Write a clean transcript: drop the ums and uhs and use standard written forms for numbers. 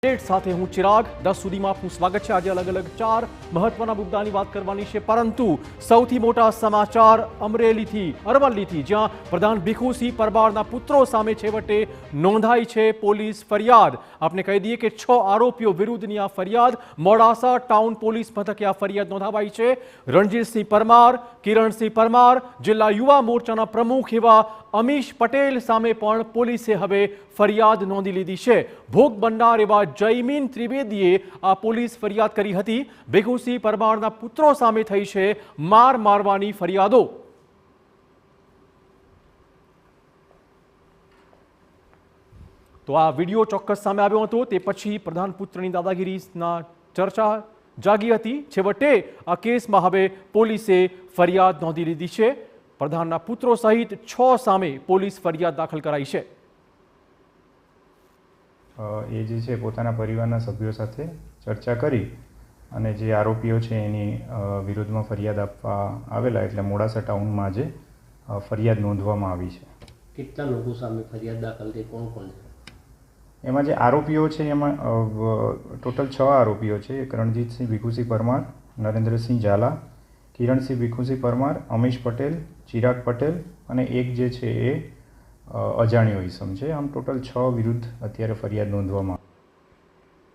Update સાથે હું ચિરાગ 10 સુધીમાં આપનું સ્વાગત છે। આજે અલગ અલગ 4 મહત્વના મુદ્દાની વાત કરવાની છે, પરંતુ સૌથી મોટા સમાચાર અમરેલીથી અરવલ્લીથી, જ્યાં પ્રધાન ભીખુસિંહ પરમારના પુત્રો સામે છેવટે નોંધાઈ છે પોલીસ ફરિયાદ। આપને કહી દઈએ કે 6 આરોપીઓ વિરુદ્ધની આ ફરિયાદ મોડાસા ટાઉન પોલીસ મથકે આ ફરિયાદ નોંધાવાઈ છે। રણજીતસિંહ પરમાર, કિરણસિંહ પરમાર, જિલ્લા યુવા મોરચાના પ્રમુખ એવા અમીશ પટેલ સામે પણ પોલીસે હવે ફરિયાદ નોંધી લીધી છે। ભોગ બનનાર એવા જયમીન ત્રિવેદીએ આ પોલીસ ફરિયાદ કરી હતી। ભીખુસિંહ પરમારના પુત્રો સામે થઈ છે માર મારવાની ફરિયાદો। તો આ વિડીયો ચોક્કસ સામે આવ્યો હતો, તે પછી પ્રધાન પુત્રની દાદાગીરીના ચર્ચા જાગી હતી। છેવટે આ કેસમાં હવે પોલીસે ફરિયાદ નોંધી લીધી છે। પ્રધાનના પુત્રો સહિત 6 સામે પોલીસ ફરિયાદ દાખલ કરાઈ છે। એ જે છે પોતાના પરિવારના સભ્યો સાથે ચર્ચા કરી અને જે આરોપીઓ છે એની વિરુદ્ધમાં ફરિયાદ આપવા આવેલા, એટલે મોડાસા ટાઉનમાં આજે ફરિયાદ નોંધવામાં આવી છે। કેટલા લોકો સામે ફરિયાદ દાખલ થઈ, કોણ કોણ છે? એમાં જે આરોપીઓ છે એમાં ટોટલ 6 આરોપીઓ છે। એક રણજીતસિંહ ભીખુસિંહ પરમાર, નરેન્દ્રસિંહ ઝાલા, કિરણસિંહ ભીખુસિંહ પરમાર, અમીશ પટેલ, ચિરાગ પટેલ અને એક જે છે એ અજાણ્યો ઈસમ છે। આમ ટોટલ 6 વિરુદ્ધ અત્યારે ફરિયાદ નોંધવામાં